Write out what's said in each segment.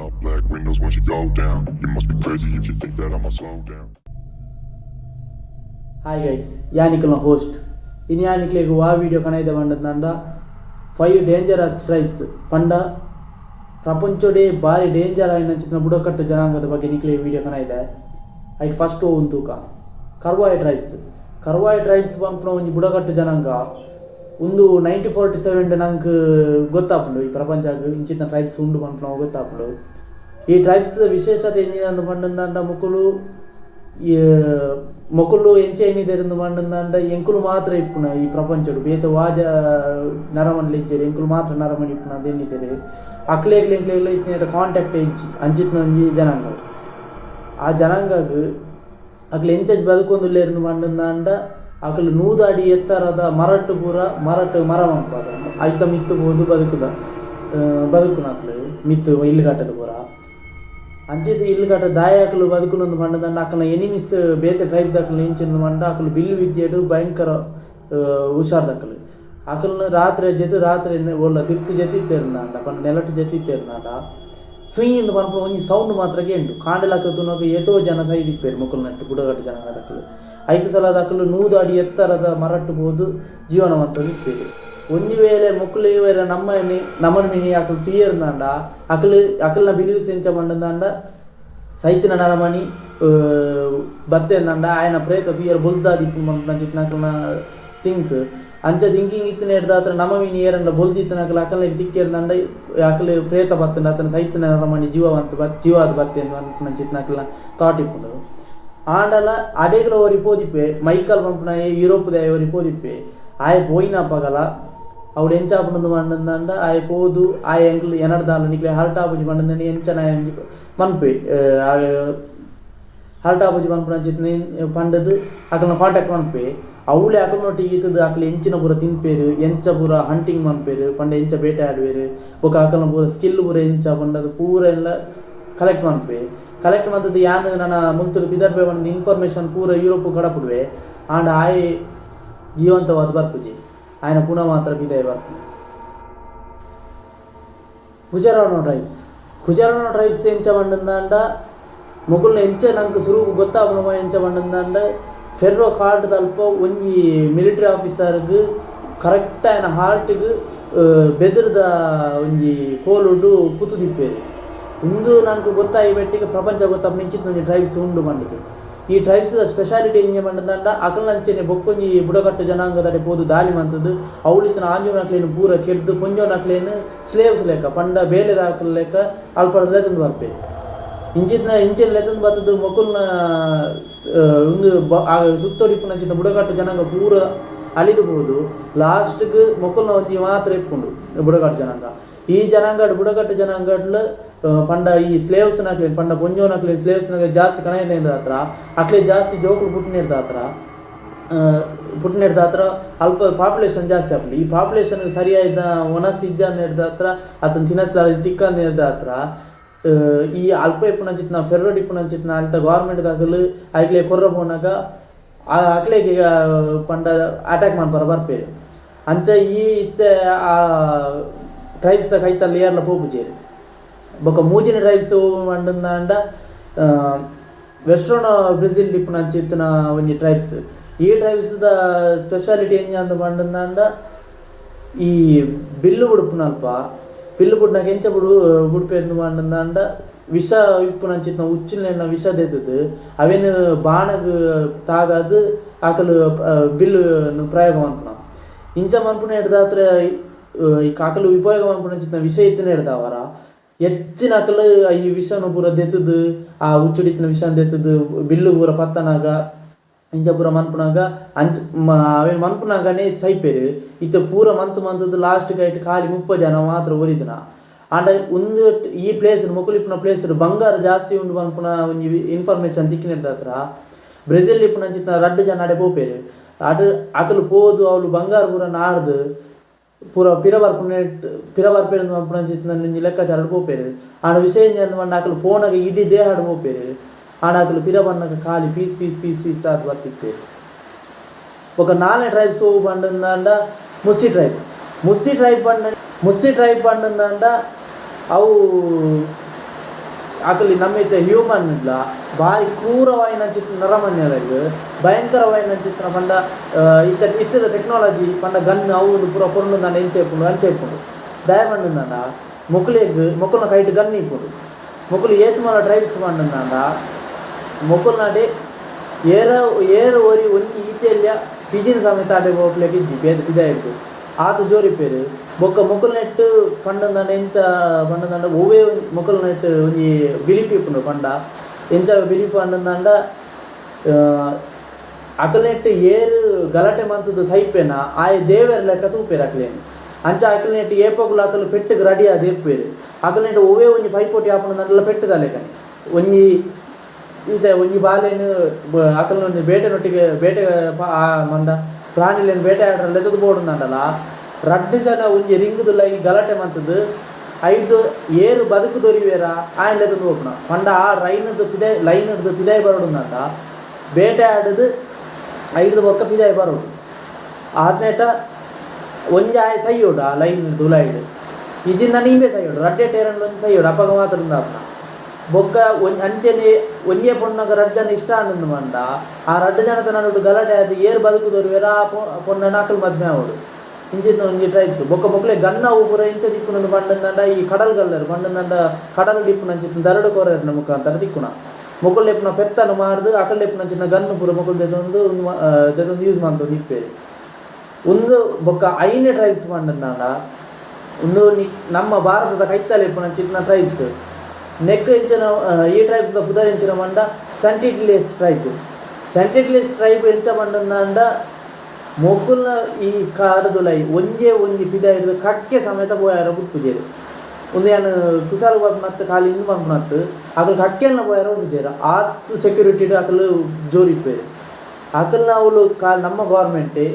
up black windows once you go down. You must be crazy if you think that I'ma slow down. Hi guys, ಯಾನಿಕಲ್ನ host. ಇನ್ನು ಯಾನಿಕ್ಲೆಗೆ ಆ video ಕಣೈದೆ ಬಂದದ್ದಂಡ 5 dangerous tribes ಪಂಡ ಪ್ರಪಂಚೋಡೆ ಭಾರಿ ಡೇಂಜರ್ ಆಯ್ನ ಚಿಕ್ಕ ಬುಡಕಟ್ಟು ಜನಾಂಗದ ಬಗ್ಗೆ ನಿಕ್ಲೆ ವಿಡಿಯೋ ಕಣೈದೆ. ಐಟ್ ಫಸ್ಟ್ ಒಂದು ತೂಕ ಕರ್ವಾಯ್ ಟ್ರೈಬ್ಸ್ ಪಂಪನ ಒಂದು ಬುಡಕಟ್ಟು ಜನಾಂಗ ಒಂದು 1947 ನಂಗೆ ಗೊತ್ತಾಪುಂಡು. ಈ ಪ್ರಪಂಚಕ್ಕೆ ಇಂಚಿನ ಟ್ರೈಬ್ಸ್ ಉಂಡು ಪಂಪನ ಗೊತ್ತಾಪುಂಡು. ಈ ಟ್ರೈಬ್ಸ್ ವಿಶೇಷತೆ ಏನಿದೆ ಪಂಡಂದಂಡ ಮೊಕಲು ಎಂಚ ಏನಿದೆ ಪಂಡಂದಂಡ ಎಂಕುಲು ಮಾತ್ರ ಇಪ್ಪುನ ಈ ಪ್ರಪಂಚಡು ಬೇತ ವಾಜ ನರಮಂಡ್ಲಿ ಇದ್ದೇರಿ ಎಂಕುಲು ಮಾತ್ರ ನರಮಂಡ್ ಇಪ್ಪುನ ಅದು ಏನಿದ್ದೇರಿ ಅಕ್ಲೆಗ್ಲೆಗ್ಲೆಗ್ಲ ಇತ್ತಿನ ಕಾಂಟ್ಯಾಕ್ಟ್ ಎಂಚಿ ಅಂಚಿತ್ನ ಈ ಜನಾಂಗ. ಆ ಜನಾಂಗಕ್ಕೆ ಅಕ್ಲೆ ಎಂಚ ಬದುಕೊಂದುಲ್ಲೇರು ಪಂಡಂದಂಡ ಅಕಲು 100 ಅಡಿ ಎತ್ತರದ ಮರಟ್ಟು ಪೂರ ಮರ ಮಂಪಾದ ಆಯ್ತ ಮಿತ್ತು ಬೋದು ಬದುಕುನ ಅಕ್ಲು ಮಿತ್ತು ಇಲ್ಲಿ ಕಟ್ಟದ ಪೂರ ಅಂಚಿದ ಇಲ್ಲಿ ಕಟ್ಟ ದಾಯ ಅಕಲು ಬದುಕುನೊಂದು ಮಂಡದಂಡ ಅಕಲ್ನ ಎನಿಮಿಸ್ ಬೇತೆ ಟ್ರೈಬ್ ದಕ್ಕಲು ಎಂಚಿನ ಮಂಡ ಅಕಲು ಬಿಲ್ಲು ವಿದ್ಯೆಡು ಭಯಂಕರ ಹುಷಾರ್ದಕ್ಕಲು ಅಕಲ್ನ ರಾತ್ರಿ ಒಳ್ಳ ತಿತ್ತು ಜತಿತ್ತೇರ್ನಾಂಡ ಪಂಡ ನೆಲಟ್ಟು ಜತಿತ್ತೇರ್ನಾಂಡ ಸುಯ್ಯಿಂದ ಪಂಪ ಒಂಜಿ ಸೌಂಡ್ ಮಾತ್ರ ಕೇಂಡು ಕಾಂಡಲಕ್ಕ ತುನಗ ಏತೋ ಜನ ಸೈದಿಪ್ಪೇರು ಮುಕ್ಕಲು ನಟ್ಟು ಬುಡಗಟ್ಟು ಜನ ದಕ್ಕಲು ಐದು ಸಲ ದಕ್ಕಲು 100 ಅಡಿ ಎತ್ತರದ ಮರಟ್ಟು ಬೋದು ಜೀವನವಂತದ್ದು ಇಪ್ಪೇರು. ಒಂಜಿ ವೇಳೆ ಮುಕ್ಕಳು ಇವರ ನಮ್ಮನ ಮಿನಿ ಅಕಲು ತುಯ್ಯರ್ನಾಂಡ ಅಕಲ್ನ ಬಿಲಿವು ಸೆಂಚ ಮಂಡಂದಾಂಡ ಸೈತಿನ ನರಮಣಿ ಬತ್ತೆಂದಾಂಡ ಆಯನ ಪ್ರೇತ ತುಯ್ಯರು ಬೊಲ್ದಾದಿಪ್ಪು ಮಂಪನ ಚಿತ್ನ ಅಕಲ್ನ ಥಿಂಕ್ ಅಂಚ ಥಿಂಕಿಂಗ್ ಇತ್ತಿನ ಹಿಡ್ದಾತ್ರ ನಮ್ಮ ಮೀನು ಏರನ್ನ ಬೊಲ್ದಿತ್ತನ ಅಕಲ್ ಅಕಲ್ನ ತಿಕ್ಕೇರ್ದಂಡ ಅಕಲ್ ಪ್ರೇತ ಬತ್ತಂಡ ಆತನ ಸೈತಿನ ನರಮಣಿ ಜೀವಾದ ಬತ್ತೆ ಅಂತ ಚಿತ್ನ ಅಕಲ್ನ ಥಾಟ್ ಇಪ್ಪುಂಡು. ಆಂಡಲ ಅಡೆಗಳ ಒರಿಪೋದಿಪ್ಪೆ ಮೈಕಲ್ ಪಂಪನ ಯುರೋಪ್ ದೇ ಒರಿಪೋದಿಪ್ಪೆ ಆಯ ಪೋಯಿನ ಪಗಲ ಅವ್ರು ಎಂಚಾಪುಂಡು ಮಂಡಂದಂಡ ಆಯ ಪೋದು ಆಯ ಎಂಕ್ಲು ಎನಡ್ದಾಲ ನಿಕ್ಲೆ ಹರ್ಟಾಪುಜಿ ಮಂಡಂದಂಡ ಎಂಚನ ಮನ್ಪೆ ಹರ್ಟಾಪುಜಿ ಮನ್ಪುನ ಚಿತ್ನ ಪಂಡದು ಅಕಲ್ನ ಕಾಂಟ್ಯಾಕ್ಟ್ ಮನ್ಪೆ ಅವಳೆ ಅಕಲ್ನೊಟ್ಟಿಗೆ ಈತದು ಅಕಲ್ ಎಂಚಿನ ಪೂರ ತಿನ್ಪೇರು ಎಂಚ ಪೂರ ಹಂಟಿಂಗ್ ಮನ್ಪೇರು ಪಂಡ ಎಂಚ ಬೇಟೆ ಆಡುವೇರು ಬೊಕ ಅಕಲ್ನ ಪೂರ ಸ್ಕಿಲ್ ಪೂರ ಎಂಚ ಪಂಡದು ಪೂರ ಎಲ್ಲ ಕಲೆಕ್ಟ್ ಮಂತದ್ದು ಯಾನು ನನ್ನ ಮುಲ್ತುಡು ಬಿದರ್ಬೆ ಒಂದು ಇನ್ಫಾರ್ಮೇಷನ್ ಪೂರ ಯುರೋಪ್ ಕಡಪುಡುವೆ ಆಂಡ ಆಯ್ ಜೀವಂತವಾದ ಬರ್ಪುಜಿ ಆಯ್ನ ಪುನಃ ಮಾತ್ರ ಬಿದಾಯ ಬರ್ಪು. ಗುಜರಾನೋ ಟ್ರೈಬ್ಸ್ ಎಂಚ ಮಂಡಂದಾಂಡ ಮೊಗಲ್ನ ಎಂಚ ನಂಗೆ ಸುರುಗು ಗೊತ್ತಾಪುನ ಎಂಚ ಮಂಡಂದಾಂಡ ಫೆರ್ರೋ ಕಾರ್ಡ್ ತಲ್ಪ ಒಂಜಿ ಮಿಲಿಟರಿ ಆಫೀಸರ್ಗೆ ಕರೆಕ್ಟ್ ಆಯ್ನ ಹಾರ್ಟ್ಗೆ ಬೆದರ್ದ ಒಂಜಿ ಕೋಲುಡು ಕುತ್ತು ತಿಪ್ಪೇರು. ಇಂದು ನಂಗೆ ಗೊತ್ತಾಯಿ ಬೆಟ್ಟಿಗೆ ಪ್ರಪಂಚ ಗೊತ್ತಾಪ ನಿಂಚಿತ್ ಒಂಜಿ ಟ್ರೈಬ್ಸ್ ಉಂಡು ಮಂಡದು. ಈ ಟ್ರೈಬ್ಸ್ದ ಸ್ಪೆಷಾಲಿಟಿ ಎಂಜ ಮಂಡದಂಡ ಅಕಲ್ನಂಚೆನೆ ಬೊಕ್ಕೊಂಜಿ ಬುಡಕಟ್ಟು ಜನಾಂಗದಡೆ ಪೋದು ದಾಳಿ ಮಂತದ್ದು ಅವಳಿತನ ಆಂಜೋನಕ್ಲೇನು ಪೂರ ಕೆಡ್ದು ಕೊಂಜೋನಕ್ಲೇನು ಸ್ಲೇವ್ಸ್ ಲೆಕ್ಕ ಪಂಡ ಬೇಲೆದ ಹಾಕಲ್ ಲೆಕ್ಕ ಅಲ್ಪದ ಲೆತಂದು ಬರ್ಪೆ ಇಂಚಿನ ಲೆತಂದು ಬರ್ತದ್ದು ಮೊಕಲ್ನ ಒಂದು ಸುತ್ತೊಡಿಪುನಂಚಿನ ಬುಡಕಟ್ಟು ಜನಾಂಗ ಪೂರ ಅಳಿದುಬೋದು. ಲಾಸ್ಟ್ಗೆ ಮೊಕಲ್ನ ಒಂಜಿ ಮಾತ್ರ ಇಟ್ಕೊಂಡು ಬುಡಕಟ್ಟು ಜನಾಂಗ ಈ ಜನಾಂಗಡ್ ಬುಡಕಟ್ಟು ಜನಾಂಗಡ್ಲು ಪಂಡ ಈ ಸ್ಲೇವ್ಸ್ ನಕ್ಲೇನು ಪಂಡ ಪೊಂಜೋನಕ್ಲೇನು ಸ್ಲೇವ್ಸ್ ನಕ್ಲೆ ಜಾಸ್ತಿ ಕಣದ ಹತ್ರ ಅಕ್ಲೆ ಜಾಸ್ತಿ ಜೋಕುಲು ಪುಟ್ಟಿನ ಹತ್ರ ಅಲ್ಪ ಪಾಪ್ಯುಲೇಷನ್ ಜಾಸ್ತಿ ಆಗ್ಲಿ ಈ ಪಾಪ್ಯುಲೇಷನ್ಗೆ ಸರಿಯಾದ ಒನಸ್ ಇಜ್ಜಾನ ಹಿಡ್ದ ಹತ್ರ ಆತನ ತಿನ್ನಸ ತಿಕ್ಕಂದು ಹಿಡ್ದ ಹತ್ರ ಈ ಅಲ್ಪ ಇಪ್ಪುನಂಚಿತ್ನ ಫೆರ್ರೋಡ್ ಇಪ್ಪುನಂಚಿತ್ನ ಅಲ್ತ ಗೌರ್ಮೆಂಟ್ದಾಗಲು ಅಕ್ಲೆ ಕೊರ್ರ ಪೋನಾಗ ಅಕ್ಲೆಗೆ ಪಂಡ ಅಟ್ಯಾಕ್ ಮಾಡ್ಬಾರ ಬರ್ಪೇರು ಅಂಚ ಈ ಇತ್ತೆ ಆ ಟ್ರೈಬ್ಸ್ದ ಕೈತ ಲೇಯರ್ಲ ಪೋಪುಜೇರು ಬೊಕ ಮೂಜಿನ ಟ್ರೈಬ್ಸ್ ಮಂಡಂದಾಂಡ ವೆಸ್ಟರ್ನ್ ಬ್ರೆಜಿಲ್ ಇಪ್ಪುನಂಚಿತ್ತಿನ ಒಂಜಿ ಟ್ರೈಬ್ಸ್. ಈ ಟ್ರೈಬ್ಸ್ದ ಸ್ಪೆಷಾಲಿಟಿ ಎಂಜ ಅಂದು ಮಂಡಂದಾಂಡ ಈ ಬಿಲ್ಲು ಬುಡುಪುನಲ್ಪ ಬಿಲ್ಲು ಬುಡ್ನಾಗ ಎಂಚ ಬುಡುಪೇರು ಮಂಡಂದಾಂಡ ವಿಷ ಇಪ್ಪುನಂಚಿತ್ತಿನ ಉಚ್ಚಿನ ವಿಷ ದೆತ್ತದು ಅವೇನು ಬಾಣಗ್ ತಾಗದು ಆಕಲು ಬಿಲ್ಲು ಪ್ರಯೋಗ ಮನ್ಪುನ ಇಂಚ ಮನ್ಪುನ ಹಿಡ್ದಾತ್ರ ಈ ಕಾಕಲು ಉಪಯೋಗ ಮನ್ಪುನಂಚಿತ್ತಿನ ವಿಷ ಇತ್ತಿನ ಹಿಡ್ದಾವರ ಹೆಚ್ಚಿನ ಅಕಲು ಈ ವಿಷನು ಪೂರ ದೆತ್ತದು ಆ ಉಚ್ಚುಡಿತಿನ ವಿಷ ದೆತ್ತದು ಬಿಲ್ಲು ಪೂರ ಪತ್ತನಾಗ ಇಂಚ ಪೂರ ಮನ್ಪುನಾಗ ಅವೇನು ಮನ್ಪುನಾಗನೇ ಸೈಪೇರು ಇತ್ತ ಪೂರ ಮಂತದ್ದು ಲಾಸ್ಟ್ಗೆ ಆಯ್ತು ಖಾಲಿ 30 ಜನ ಮಾತ್ರ ಒರಿದಿನ ಆಂಡ ಒಂದು ಈ ಪ್ಲೇಸ್ ಮೊಕಲಿಪ್ಪನ ಪ್ಲೇಸ್ ಬಂಗಾರ ಜಾಸ್ತಿ ಉಂಡು ಮನ್ಪುನ ಒಂಜಿ ಇನ್ಫಾರ್ಮೇಷನ್ ತಿಕ್ಕಿನ ಹತ್ರ ಬ್ರೆಜಿಲ್ ಇಪ್ಪುನಂಚಿತ್ತಿನ 2 ಜನ ಅಡೆ ಪೋಪೇರು ಅಡು ಅಕಲು ಪೋದು ಅವಳು ಬಂಗಾರ ಪೂರ ನಾಡ್ದು ಪೂರ ಪಿರಬರ್ಪೇರು ಮನ್ಪುನಂಚಿತ್ತಿನ ಒಂಜಿ ಲೆಕ್ಕಾಚಾರ ಪೋಪೇರು ಆಂಡ ವಿಷಯ ಎಂಜ ಮಂಡ ಅಕಲು ಪೋನಾಗ ಇಡೀ ದೇಹ ಆಡು ಪೋಪೇರು ಆಂಡ ಅಕಲು ಪಿರಬಣ್ಣಗ ಖಾಲಿ ಪೀಸ್ ಆದ್ ಬರ್ತಿಪ್ಪೇರು. ఒక 4 ಟ್ರೈಬ್ಸ್ ಬಂಡಂದಾಂಡ ಮುಸ್ಸಿ ಟ್ರೈಬ್ ಬಂಡಂದಾಂಡ ಅವು ಅಕಲಿ ನಮ್ಮೈತೆ ಹ್ಯೂಮನ್ ಇಲ್ಲ ಭಾರಿ ಕ್ರೂರವಾಯಿನ ಚಿತ್ರ ನರಮನ್ಯರಾಗ ಭಯಂಕರವಾಯಿನ ಚಿತ್ರ ಪಂಡ ಇತ್ತದ ಟೆಕ್ನಾಲಜಿ ಪಂಡ ಗನ್ ಅವು ಪೂರ ಪೊರ್ಲು ನಾನು ಅಂಚೆಪ್ಪುಂಡು ದಯಮಂಡ ಮೊಕ್ಕಲ್ನ ಕೈಟ್ ಗನ್ ಇಪ್ಪುಂಡು ಮೊಕ್ಕಲು ಏತ್ ಮಲ ಟ್ರೈಬ್ಸ್ ಪಂಡ ಮೊಕ್ಕಲ್ ನಾಡೆ ಏರು ಒರಿ ಒಂಜಿ ಈತೆಲ್ಯ ಪಿಜಿನ ಸಮೇತ ಆಡೆ ಹೋಗ್ಲಿಕ್ಕೆ ಇಜ್ಜಿ ಬೇದ ಇದಾಯಿತು ಆತ ಜೋರಿಪೇರು ಬೊಕ್ಕ ಮೊಕ್ಕಲ್ ನೆಟ್ಟು ಪಂಡಂದ ಎಂಚ ಪಂಡಂದ ಒವ್ವೇ ಮೊಕ್ಕಲ್ ನೆಟ್ಟು ಒಂಜಿ ಬಿಲೀಫ್ ಇಪ್ಪುಂಡು ಪಂಡ ಎಂಚ ಬಿಲೀಫ್ ಪಂಡಂದ ಅಕಲ್ನೆಟ್ಟು ಏರು ಗಲಾಟೆ ಮಂತದ್ದು ಸೈಪೇನ ಆಯ ದೇವೇರ ಲೆಕ್ಕ ತೂಪೇರು ಅಕಲೇನು ಅಂಚ ಅಕಲ್ನೆಟ್ಟು ಏಪಗುಲು ಅಕಲು ಪೆಟ್ಟಿಗೆ ರೆಡಿ ಆದ ಎಪ್ಪೇರು ಅಕಲ್ನೆಟ್ಟು ಒವ್ವೇ ಒಂಜಿ ಪೈಪೋಟಿ ಆಪುಂಡಲ್ಲ ಪೆಟ್ಟದಲೆ ಕಣಿ ಒಂಜಿ ಇದೆ ಒಂಜಿ ಬಾಲೆನು ಅಕಲ್ನ ಬೇಟೆನೊಟ್ಟಿಗೆ ಬೇಟೆ ಮಂದ ಪ್ರಾಣಿಲೇನು ಬೇಟೆ ಆಡ್ರಲ್ಲಿ ಎದ್ದು ಬೋಡುಂದಲ್ಲ ರಡ್ಡು ಜನ ಒಂಜಿ ರಿಂಗ್ದುಲ್ಲ ಈ ಗಲಾಟೆ ಮಂತದ್ದು ಐದು ಏರು ಬದುಕು ದೊರಿವೇರ ಆಯನ್ ಎದ್ದು ಹೋಗ್ಣ ಪಂಡ ಆ ಲೈನ್ ಹಿಡ್ದು ಪಿದಾಯಿ ಬರೋಡುಂದಂಡ ಬೇಟೆ ಆಡೋದು ಐದು ಬೊಕ್ಕ ಪಿದಾಯಿ ಬರೋಡು ಆದ್ನೇಟ ಒಂಜಿ ಆಯ ಸೈಯೋಡು ಆ ಲೈನ್ ಹಿಡ್ದು ಉಲಾಯಿಡು ಇಜಿಂದ ನೀಂಬೆ ಸೈಯೋಡು ರಡ್ಡೆ ಟೇರನ್ ಒಂಜಿ ಸೈಯೋಡು ಅಪ್ಪಗ ಮಾತ್ರ ಅಪ್ಪ ಬೊಕ್ಕ ಅಂಚನೆ ಒಂಜೇ ಪೊಣ್ಣಗ ರಡ್ಡು ಜನ ಇಷ್ಟ ಅನ್ನೊಂದು ಮಂಡ ಆ ರಡ್ಡು ಜನದ ನಡುಡು ಗಲಾಟೆ ಆದ ಏರು ಬದುಕುದವ್ರು ಬೇರೆ ಆ ಪೊಣ್ಣನ ಅಕಲ್ ಮದ್ಮೆ ಆವಡು ಇಂಚಿನ ಒಂಜಿ ಟ್ರೈಬ್ಸ್ ಬೊಕ್ಕ ಮೊಕ್ಕಲೆ ಗನ್ನ ಅವು ಪೂರ ಇಂಚ ದಿಕ್ಕುನೊಂದು ಬಂಡಂದಂಡ ಈ ಕಡಲ್ಗಲ್ಲರು ಬಂಡಂದಂಡ ಕಡಲ್ ಡಿಪ್ಪು ನಂಚಿನ ದರಡು ಕೊರನ ಮುಖಾಂತರ ದಿಕ್ಕುನ ಮೊಕ್ಕಲ್ ಲೆಪ್ಪನ ಪೆತ್ತನ ಮಾಡ್ದು ಅಕಲ್ ಲೆಪ್ಪು ನಂಚಿನ ಗನ್ನು ಪೂರ ಮೊಕ್ಕಲ್ ದೆದೊಂದು ಯೂಸ್ ಮಾಡ್ತದೆ ಇಪ್ಪೇರಿ ಒಂದು ಬೊಕ್ಕ ಐನೇ ಟ್ರೈಬ್ಸ್ ಬಂಡಂದಂಡ ಒಂದು ನಮ್ಮ ಭಾರತದ ಕೈತಲೆ ಇಪ್ಪು ನಂಚಿನ ಟ್ರೈಬ್ಸ್ ನೆಕ್ ಎಂಚಿನ ಈ ಟ್ರೈಬ್ಸ್ದ ಪುದ ಎಂಚಿನ ಮಂಡ ಸೆಂಟಿಟಿಲಿಯಸ್ ಟ್ರೈಬ್ ಎಂಚ ಮಂಡಂದ ಮೊಗ್ಗುಲ್ನ ಈ ಕಾಡದುಲೈ ಒಂಜಿ ಪಿದ ಹಿಡಿದು ಕಕ್ಕೆ ಸಮೇತ ಪೋಯಾರ ಪುಜೇರು ಒಂದು ಏನು ಕುಸಾಲ ಬಂಪನತ್ತು ಖಾಲಿ ಇನ್ನು ಬಂಪನತ್ತು ಅಕಲ್ ಕಕ್ಕೆಲ್ಲ ಪೋಯಾರ ಪುಜೇರು ಆತು ಸೆಕ್ಯೂರಿಟಿಡು ಅಕಲ್ ಜೋರಿಪ್ಪೇರು ಅಕಲ್ನ ಅವಳು ನಮ್ಮ ಗೌರ್ಮೆಂಟೇ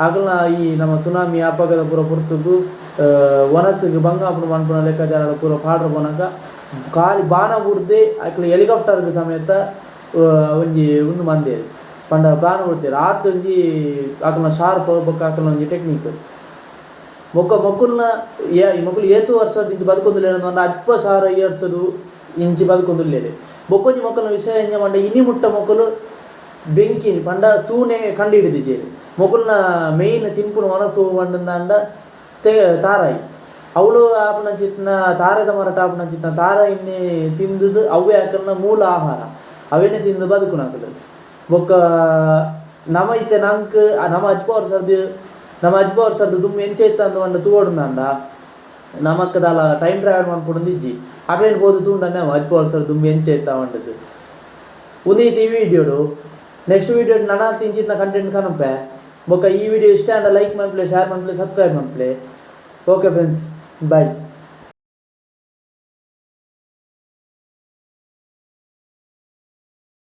ಅಕಲ್ನ ಈ ನಮ್ಮ ಸುನಾಮಿ ಅಪಘಾತ ಪೂರ ಪುರ್ತುಗು ವನಸ್ಸಿಗೆ ಬಂಗಾಪುರ ಮನ್ಪುನ ಲೆಕ್ಕಾಚಾರ ಪೂರ ಪಾಡ್ರ ಪೋನಾಗ ಖಾಲಿ ಬಾಣ ಬುಡ್ದೆ ಅಕ್ಲ ಹೆಲಿಕಾಪ್ಟರ್ಗೆ ಸಮೇತ ಒಂಜಿ ಒಂದು ಮಂದೇರು ಪಂಡ ಬಾಣ ಬಿಡ್ತೇರು ಆತು ಒಂಜಿ ಅಕಲ್ನ ಶಾರ್ಪ್ ಬೊಕ್ಕ ಅಕಲ್ನ ಒಂಜಿ ಟೆಕ್ನಿಕ್ ಬೊಕ್ಕ ಮೊಕ್ಕಲ್ನ ಈ ಮೊಕ್ಕಲು ಏತು ವರ್ಷದ ಇಂಚಿ ಬದುಕೊಂದುಲ್ಲೇನು ಅಂದ 20,000 ಇಯರ್ಸದು ಇಂಚಿ ಬದುಕೊಂದುಲ್ಲೇರು ಬೊಕ್ಕೊಂಜಿ ಮೊಕ್ಕಲ್ನ ವಿಷಯ ಎಂಜ ಮಂಡ ಇನಿ ಮುಟ್ಟ ಮೊಕ್ಕಲು ಬೆಂಕಿನಿ ಪಂಡ ಸೂನೆ ಕಂಡು ಹಿಡಿದಿಜೇರು ಮೊಕ್ಕಲ್ನ ಮೇಯ್ನ್ ತಿನ್ಪುನ ಮನಸ್ಸು ಮಂಡಂದ ತಾರಾಯಿ ಅವಳು ಆಪನ ಚಿತ್ನ ತಾರದ ಮರಟ ಆಪನ ಚಿತ್ನ ತಾರ ಇನ್ನೇ ತಿಂದದು ಅವೇ ಅಕಲ್ನ ಮೂಲ ಆಹಾರ ಅವೇನೇ ತಿಂದು ಬದುಕು ನಾಕಲು ಬೊಕ್ಕ ನಮ ಇತ್ತೆ ನಂಗೆ ನಮ್ಮ ಅಜ್ಪ ವರ್ಷದ್ದು ದುಮ್ಮಿ ಎಂಚೆ ಇತ್ತ ಅಂದು ಮಂಡ ತೂಡುಂದಂಡ ನಮಕ್ಕದಲ್ಲ ಟೈಮ್ ಟ್ರಾವೆಲ್ ಮಾಡ್ಕೊಂಡು ಇಜ್ಜಿ ಅಕಲೇನು ಬೋದು ತೂಂಡನೆ ಅಜ್ಪ ವರ್ಷದ ದುಮ್ಮಿ ಎಂಚೆ ಇತ್ತ ಮಂಡದ್ದು ಉನೀತಿ ಈ ವಿಡಿಯೋಡು ನೆಕ್ಸ್ಟ್ ವಿಡಿಯೋ ನನ್ನ ತಿಂಚಿನ ಕಂಟೆಂಟ್ ಕನಪೆ ಬೊಕ್ಕ ಈ ವಿಡಿಯೋ ಇಷ್ಟ ಅಂಡ ಲೈಕ್ ಮಾಡ್ಪ್ಲೆ ಶೇರ್ ಮಾಡ್ಪ್ಲೆ ಸಬ್ಸ್ಕ್ರೈಬ್ ಮಾಡ್ಪ್ಲೆ ಓಕೆ ಫ್ರೆಂಡ್ಸ್ ಬಾಯ್.